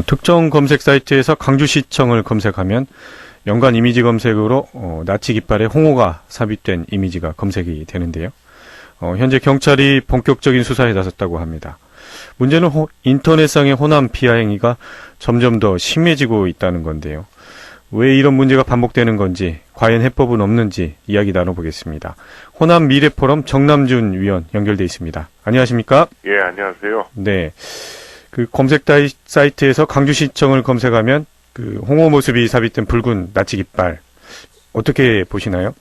특정 검색 사이트에서 광주시청을 검색하면 연관 이미지 검색으로 나치 깃발에 홍어가 삽입된 이미지가 검색이 되는데요. 현재 경찰이 본격적인 수사에 나섰다고 합니다. 문제는 인터넷상의 호남 비하 행위가 점점 더 심해지고 있다는 건데요. 왜 이런 문제가 반복되는 건지, 과연 해법은 없는지 이야기 나눠보겠습니다. 호남 미래포럼 정남준 위원 연결돼 있습니다. 안녕하십니까? 예, 안녕하세요. 네. 그 검색 사이트에서 광주시청을 검색하면 그 홍어 모습이 삽입된 붉은 나치 깃발 어떻게 보시나요?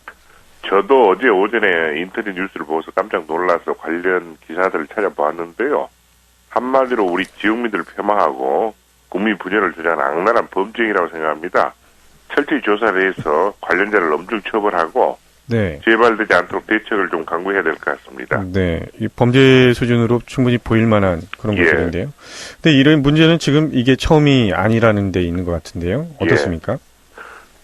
저도 어제 오전에 인터넷 뉴스를 보고서 깜짝 놀라서 관련 기사들을 찾아보았는데요. 한마디로 우리 지역민들을 폄하하고 국민 분열을 주장하는 악랄한 범죄이라고 생각합니다. 철저히 조사를 해서 관련자를 엄중 처벌하고 네. 재발되지 않도록 대책을 좀 강구해야 될 것 같습니다. 네. 이 범죄 수준으로 충분히 보일 만한 그런 것들인데요. 근데 이런 문제는 지금 이게 처음이 아니라는 데 있는 것 같은데요. 어떻습니까?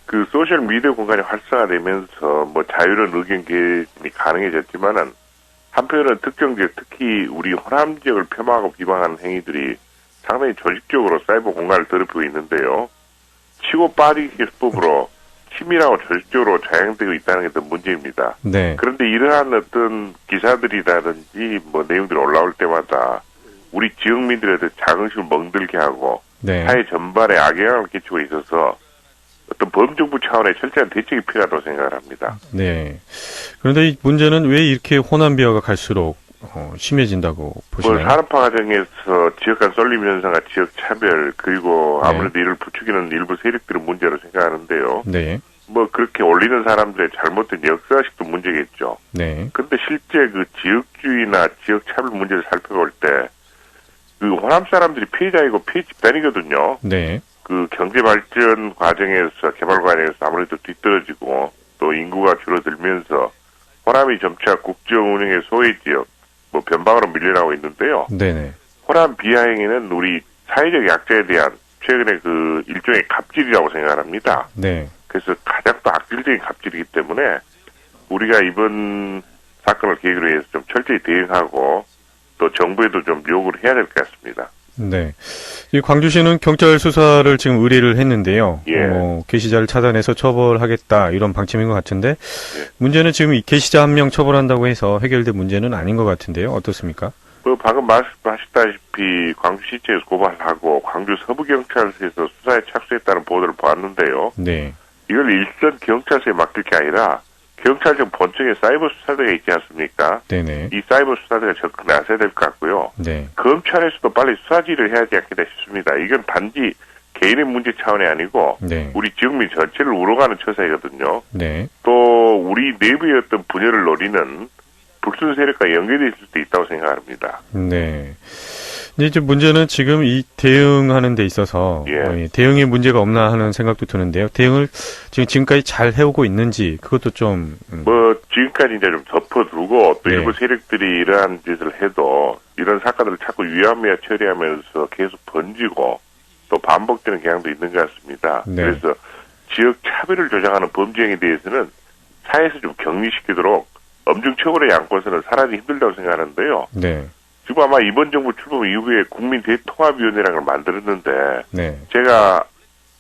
그 소셜 미디어 공간이 활성화되면서 뭐 자유로운 의견 개진이 가능해졌지만은 한편으로는 특정 지역, 특히 우리 호남 지역을 폄하하고 비방하는 행위들이 상당히 조직적으로 사이버 공간을 더럽히고 있는데요. 치고 빠지기 기법으로 치밀하고 조직적으로 자행되고 있다는 게 더 문제입니다. 네. 그런데 이러한 어떤 기사들이라든지 뭐 내용들이 올라올 때마다 우리 지역민들에 대해 자긍심을 멍들게 하고 네. 사회 전반에 악영향을 끼치고 있어서 어떤 범정부 차원의 철저한 대책이 필요하다고 생각을 합니다. 네. 그런데 이 문제는 왜 이렇게 호남 비하가 갈수록 심해진다고 보시나요? 산업화 과정에서 지역 간 쏠림 현상과 지역 차별 그리고 아무래도 이를 부추기는 일부 세력들의 문제로 생각하는데요. 네. 뭐 그렇게 올리는 사람들의 잘못된 역사식도 문제겠죠. 네. 근데 실제 그 지역주의나 지역 차별 문제를 살펴볼 때 그 호남 사람들이 피해자이고 피해 집단이거든요. 네. 그 경제 발전 과정에서 개발 과정에서 아무래도 뒤떨어지고 또 인구가 줄어들면서 호남이 점차 국정 운영의 소외 지역 뭐 변방으로 밀려나고 있는데요. 네네. 호남 비하 행위는 우리 사회적 약자에 대한 최근에 그 일종의 갑질이라고 생각합니다. 네. 그래서 가장 또 악질적인 갑질이기 때문에 우리가 이번 사건을 계기로 해서 좀 철저히 대응하고 또 정부에도 좀 요구를 해야 될 것 같습니다. 네. 이 광주시는 경찰 수사를 지금 의뢰를 했는데요. 예. 게시자를 찾아내서 처벌하겠다 이런 방침인 것 같은데 문제는 지금 이 게시자 한 명 처벌한다고 해서 해결될 문제는 아닌 것 같은데요. 어떻습니까? 뭐 방금 말씀하셨다시피 광주시청에서 고발하고 광주 서부경찰서에서 수사에 착수했다는 보도를 보았는데요. 네. 이걸 일선 경찰서에 맡길 게 아니라 경찰청 본청에 사이버 수사대가 있지 않습니까? 네네. 이 사이버 수사대가 적극 나서야 될 것 같고요. 네. 검찰에서도 빨리 수사지를 해야 하지 않겠다 싶습니다. 이건 단지 개인의 문제 차원이 아니고 네. 우리 지역민 전체를 우러가는 처사이거든요. 네. 또 우리 내부의 어떤 분열을 노리는 불순 세력과 연결되어 있을 수도 있다고 생각합니다. 네. 이제 문제는 지금 이 대응하는 데 있어서 대응에 문제가 없나 하는 생각도 드는데요. 대응을 지금까지 잘 해오고 있는지 그것도 좀 뭐 지금까지 이제 좀 덮어두고 또 네. 일부 세력들이 이러한 짓을 해도 이런 사건들을 자꾸 유야무야 처리하면서 계속 번지고 또 반복되는 경향도 있는 것 같습니다. 네. 그래서 지역 차별을 조장하는 범죄행위에 대해서는 사회에서 좀 격리시키도록 엄중 처벌에 안고서는 살아기 힘들다고 생각하는데요. 네. 지금 아마 이번 정부 출범 이후에 국민 대통합위원회라는 걸 만들었는데 네. 제가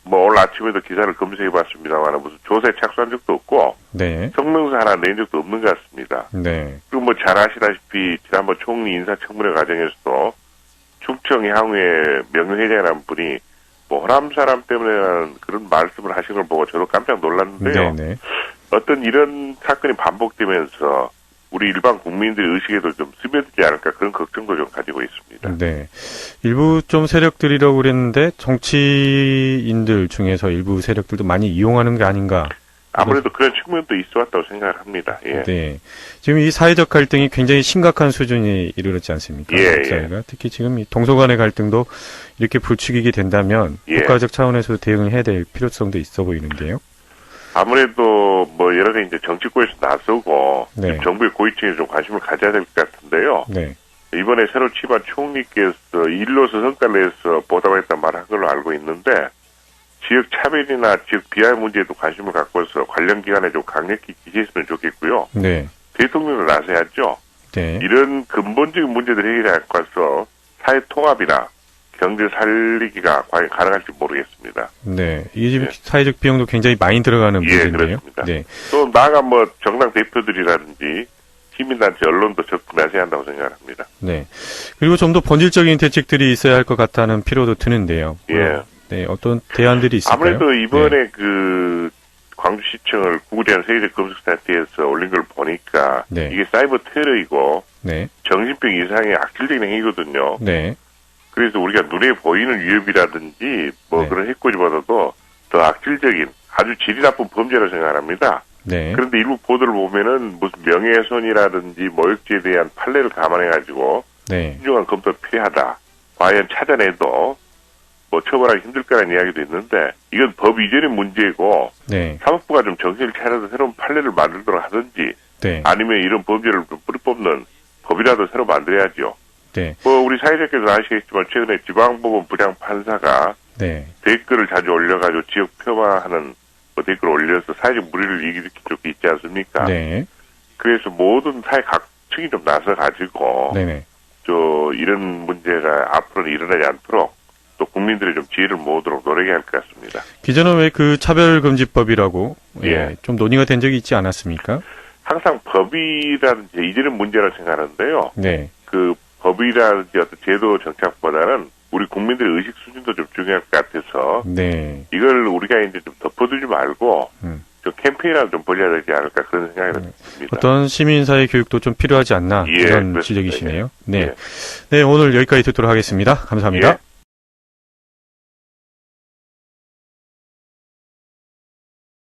뭐 오늘 아침에도 기사를 검색해봤습니다만 무슨 조사에 착수한 적도 없고 네. 성명서 하나 낸 적도 없는 것 같습니다. 네. 그리고 뭐 잘 아시다시피 지난번 총리 인사청문회 과정에서도 충청 향후의 명예회장이라는 분이 뭐 호남 사람 때문에 그런 말씀을 하신 걸 보고 저도 깜짝 놀랐는데요. 네네. 어떤 이런 사건이 반복되면서 우리 일반 국민들의 의식에도 좀 스며들지 않을까 그런 걱정도 좀 가지고 있습니다. 네. 일부 좀 세력들이라고 그랬는데 정치인들 중에서 일부 세력들도 많이 이용하는 게 아닌가. 아무래도 그런 측면도 있어 왔다고 생각을 합니다. 예. 네. 지금 이 사회적 갈등이 굉장히 심각한 수준에 이르렀지 않습니까? 사회가. 특히 지금 이 동서 간의 갈등도 이렇게 부추기게 된다면 국가적 차원에서 대응을 해야 될 필요성도 있어 보이는데요. 아무래도 뭐 여러 가지 이제 정치권에서 나서고 정부의 고위층에 좀 관심을 가져야 될 것 같은데요. 네. 이번에 새로 취임한 총리께서 일로서 성과를 내서 보답하겠다는 말을 한 걸로 알고 있는데 지역 차별이나 지역 비하 문제에도 관심을 갖고서 관련 기관에 좀 강력히 지지했으면 좋겠고요. 네. 대통령도 나서야죠. 네. 이런 근본적인 문제들을 해결하지 않고서 사회 통합이나 경제 살리기가 과연 가능할지 모르겠습니다. 네. 이게 지금 예. 사회적 비용도 굉장히 많이 들어가는 예, 문제인데요. 그렇습니다. 네. 또 나아가 뭐 정당 대표들이라든지 시민단체 언론도 접근하셔야 한다고 생각합니다. 네. 그리고 좀 더 본질적인 대책들이 있어야 할 것 같다는 필요도 드는데요. 예. 네. 어떤 대안들이 있을까요? 아무래도 이번에 그 광주시청을 구구대한 세계적 검색 사이트에서 올린 걸 보니까 네. 이게 사이버 테러이고 네. 정신병 이상의 악질적인 행위거든요. 네. 그래서 우리가 눈에 보이는 위협이라든지 뭐 네. 그런 해코지보다도 더 악질적인 아주 질이 나쁜 범죄라고 생각합니다. 네. 그런데 일부 보도를 보면은 무슨 명예훼손이라든지 모욕죄에 대한 판례를 감안해가지고 네. 신중한 검토가 필요하다. 과연 찾아내도 뭐 처벌하기 힘들 거라는 이야기도 있는데 이건 법 이전의 문제고 네. 사법부가 좀 정신을 차려서 새로운 판례를 만들도록 하든지 네. 아니면 이런 범죄를 좀 뿌리 뽑는 법이라도 새로 만들어야죠. 네. 뭐 우리 사회자께서 아시겠지만 최근에 지방법원 부장 판사가 네. 댓글을 자주 올려가지고 지역 폄하하는 뭐 댓글을 올려서 사회적 물의를 일으킨 적이 있지 않습니까? 네. 그래서 모든 사회 각층이 좀 나서가지고 네네. 이런 문제가 앞으로는 일어나지 않도록 또 국민들이 좀 지혜를 모으도록 노력해야 할 것 같습니다. 기존에 왜 그 차별금지법이라고 예. 좀 논의가 된 적이 있지 않았습니까? 항상 법이라든지 이전의 문제라 생각하는데요. 네. 그 법이라든지 어떤 제도 정착보다는 우리 국민들의 의식 수준도 좀 중요할 것 같아서 네. 이걸 우리가 이제 좀 덮어두지 말고 좀 캠페인이라도 좀 벌려야 되지 않을까 그런 생각이 듭니다. 어떤 시민사회 교육도 좀 필요하지 않나 예, 이런 그렇습니다. 지적이시네요. 네. 예. 네, 오늘 여기까지 듣도록 하겠습니다. 감사합니다. 예.